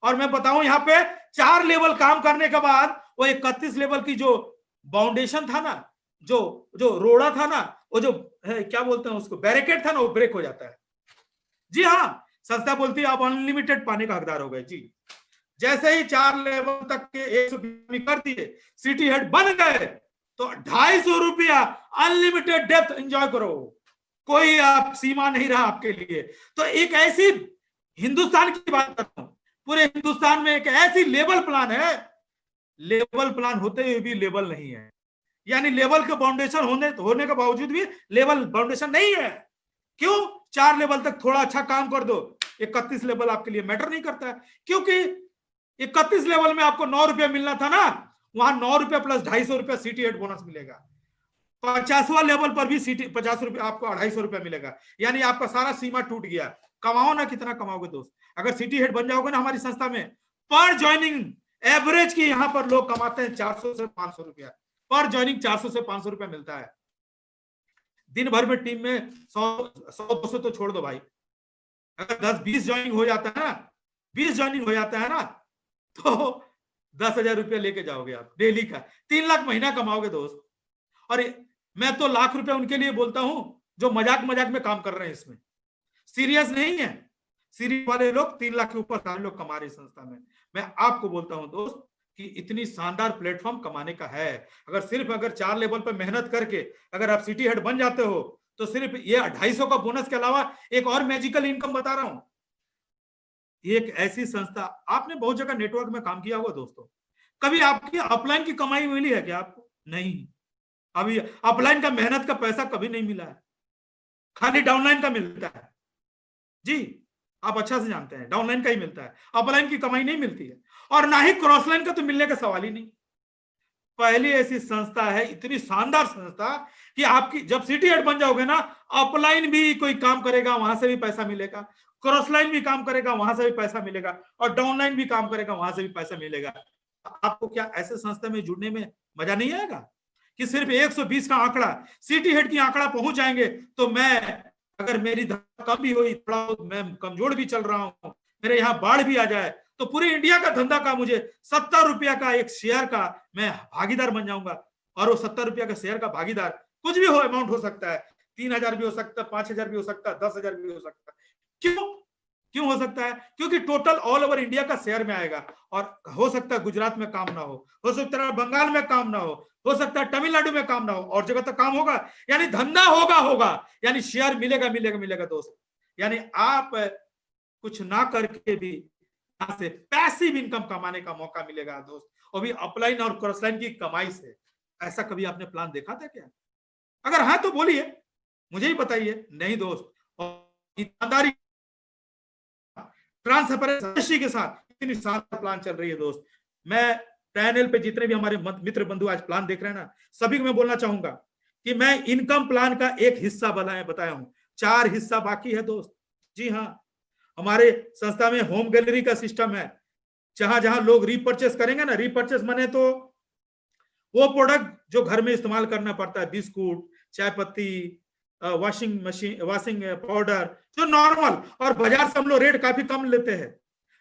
और मैं बताऊं, यहाँ पे 4 लेवल काम करने के बाद वो 31 लेवल की जो बाउंडेशन था ना, जो रोड़ा था ना, वो जो क्या बोलते हैं उसको, बैरिकेड था ना, वो ब्रेक हो जाता है। जी हाँ, संस्था बोलती है आप अनलिमिटेड पाने का हकदार हो गए। जी, जैसे ही 4 लेवल तक के 120 कर दिए, सिटी हेड बन गए, तो 250 रुपया अनलिमिटेड डेप्थ एंजॉय करो, कोई आप सीमा नहीं रहा आपके लिए। तो एक ऐसी, हिंदुस्तान की बात करता हूं, पूरे हिंदुस्तान में एक ऐसी लेवल प्लान है, लेवल प्लान होते हुए भी लेवल नहीं है, यानी लेवल के बाउंडेशन होने के बावजूद भी लेवल बाउंडेशन नहीं है। क्यों? 4 लेवल तक थोड़ा अच्छा काम कर दो, 31 लेवल आपके लिए मैटर नहीं करता है। क्योंकि 31 लेवल में आपको 9 रुपया मिलना था ना, वहां 9 रुपया प्लस 250 रुपया सिटी हेड बोनस मिलेगा। 50वां लेवल पर भी सिटी 50 रुपया, आपको 250 रुपया मिलेगा। यानी आपका सारा सीमा टूट गया। कमाओ ना, कितना कमाओगे दोस्त? अगर सिटी हेड बन जाओगे ना हमारी संस्था में, पर ज्वाइनिंग एवरेज की यहाँ पर लोग कमाते हैं 400 से 500 रुपया पर ज्वाइनिंग। 400 से 500 रुपया मिलता है। दिन भर में टीम में 100-200 तो छोड़ दो भाई, अगर 10-20 ज्वाइनिंग हो जाता है ना, 20 ज्वाइनिंग हो जाता है ना, तो 10,000 रुपया लेके जाओगे आप डेली का, 3 लाख महीना कमाओगे दोस्त। और मैं तो लाख रुपया उनके लिए बोलता हूं जो मजाक में काम कर रहे हैं, इसमें सीरियस नहीं है। सीरियस वाले लोग 3 लाख के ऊपर सारे लोग कमा रहे संस्था में। मैं आपको बोलता हूं दोस्त कि इतनी शानदार प्लेटफॉर्म कमाने का है। अगर 4 लेवल पर मेहनत करके अगर आप सिटी हेड बन जाते हो, तो सिर्फ ये 250 का बोनस के अलावा एक और मैजिकल इनकम बता रहा हूं। एक ऐसी संस्था, आपने बहुत जगह नेटवर्क में काम किया होगा दोस्तों, कभी आपकी अपलाइन की कमाई मिली है क्या आपको? नहीं, अभी अपलाइन का मेहनत का पैसा कभी नहीं मिला है, खाली डाउनलाइन का मिलता है जी, आप अच्छा से जानते हैं, डाउनलाइन का ही मिलता है, अपलाइन की कमाई नहीं मिलती है, और ना ही क्रॉसलाइन का तो मिलने का सवाल ही नहीं। पहली ऐसी संस्था है, इतनी शानदार संस्था कि आपकी जब सिटी हेड बन जाओगे ना, अपलाइन भी कोई काम करेगा वहां से भी पैसा मिलेगा, क्रॉसलाइन भी काम करेगा वहां से भी पैसा मिलेगा, और डाउनलाइन भी काम करेगा वहां से भी पैसा मिलेगा। आपको क्या ऐसे संस्था में जुड़ने में मजा नहीं आएगा कि सिर्फ 120 का आंकड़ा, सिटी हेड की आंकड़ा पहुंच जाएंगे तो मैं, अगर मेरी धंधा कम भी हुई, थोड़ा मैं कमजोर भी चल रहा हूं, मेरे यहाँ बाढ़ भी आ जाए, तो पूरे इंडिया का धंधा का मुझे 70 रुपया का एक शेयर का मैं भागीदार बन जाऊंगा। और वो 70 रुपया का शेयर का भागीदार कुछ भी हो, अमाउंट हो सकता है, 3000 भी हो सकता है, 5000 भी हो सकता है, 10,000 भी हो सकता है। क्यों हो सकता है? क्योंकि टोटल ऑल ओवर इंडिया का शेयर में आएगा, और हो सकता है गुजरात में काम ना हो सकता है बंगाल में काम ना हो सकता है तमिलनाडु में काम ना हो, और जगह तक काम होगा, यानी धंधा होगा, यानी शेयर मिलेगा दोस्त। यानी आप कुछ ना करके भी यहाँ से पैसिव इनकम कमाने का मौका मिलेगा दोस्त, और भी अपलाइन और क्रॉसलाइन की कमाई से। ऐसा कभी आपने प्लान देखा था क्या? अगर हाँ तो बोलिए, मुझे ही बताइए। नहीं दोस्त, और ईमानदारी ट्रांसपेरेंसी के साथ इतनी शानदार प्लान चल रही है दोस्त। मैं पैनल पे जितने भी हमारे मित्र बंधु आज प्लान देख रहे हैं ना, सभी को मैं बोलना चाहूंगा कि मैं इनकम प्लान का एक हिस्सा बताया हूं, 4 हिस्सा बाकी है दोस्त। जी हाँ, हमारे संस्था में होम गैलरी का सिस्टम है, जहां जहां लोग रीपरचेस करेंगे ना, रीपरचेस माने तो वो प्रोडक्ट जो घर में इस्तेमाल करना पड़ता है, बिस्कुट, चाय पत्ती, वॉशिंग मशीन, वॉशिंग पाउडर, जो नॉर्मल, और बाजार से हम लोग रेट काफी कम लेते हैं।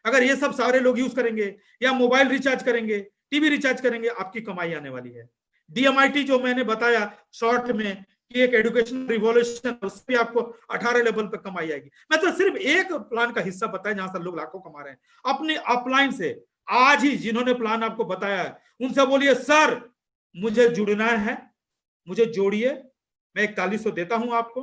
अगर ये सब सारे लोग यूज करेंगे, या मोबाइल रिचार्ज करेंगे, टीवी रिचार्ज करेंगे, आपकी कमाई आने वाली है। DMIT जो मैंने बताया शॉर्ट में कि एक एजुकेशन रिवॉल्यूशन, उससे आपको 18 लेवल पर कमाई आएगी। मैं तो सिर्फ एक प्लान का हिस्सा बताया जहां से लोग लाखों कमा रहे हैं अपने अपलाइन से। आज ही जिन्होंने प्लान आपको बताया है, उनसे बोलिए सर मुझे जुड़ना है, मुझे जोड़िए, मैं 4100 देता हूं आपको,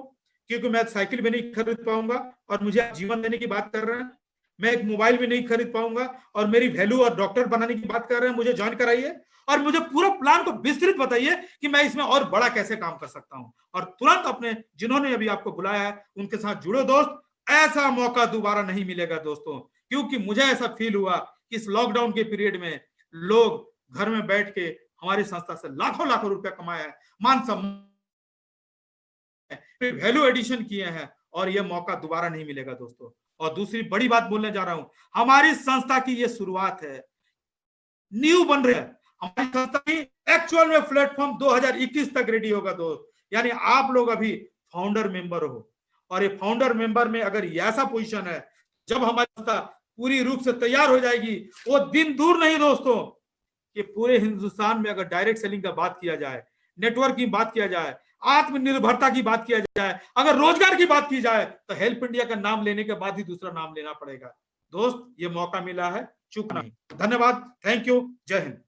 क्योंकि मैं साइकिल भी नहीं खरीद पाऊंगा, और मुझे जीवन देने की बात कर रहे हैं, मैं एक मोबाइल भी नहीं खरीद पाऊंगा, और मेरी वैल्यू और डॉक्टर बनाने की बात कर रहे हैं, मुझे ज्वाइन कराइए, और मुझे पूरा प्लान को विस्तृत बताइए कि मैं इसमें और बड़ा कैसे काम कर सकता हूं। और तुरंत अपने जिन्होंने अभी आपको बुलाया है उनके साथ जुड़ो दोस्त। ऐसा मौका दोबारा नहीं मिलेगा दोस्तों, क्योंकि मुझे ऐसा फील हुआ कि इस लॉकडाउन के पीरियड में लोग घर में बैठ के हमारी संस्था से लाखों रुपया कमाया है, मान सम्मान, वैल्यू एडिशन किए हैं, और यह मौका दोबारा नहीं मिलेगा दोस्तों। और दूसरी बड़ी बात बोलने जा रहा हूं, हमारी संस्था की यह शुरुआत है, न्यू बन रही है हमारी संस्था की। एक्चुअल में प्लेटफॉर्म 2021 तक रेडी होगा दोस्त, यानी आप लोग अभी फाउंडर मेंबर हो, और ये फाउंडर मेंबर में अगर ऐसा पोजीशन है, जब हमारी संस्था पूरी रूप से तैयार हो जाएगी, वो दिन दूर नहीं दोस्तों कि पूरे हिंदुस्तान में अगर डायरेक्ट सेलिंग का बात किया जाए, नेटवर्क की बात किया जाए, आत्मनिर्भरता की बात किया जाए, अगर रोजगार की बात की जाए, तो हेल्प इंडिया का नाम लेने के बाद ही दूसरा नाम लेना पड़ेगा दोस्त। ये मौका मिला है, चूक नहीं। धन्यवाद, थैंक यू, जय हिंद।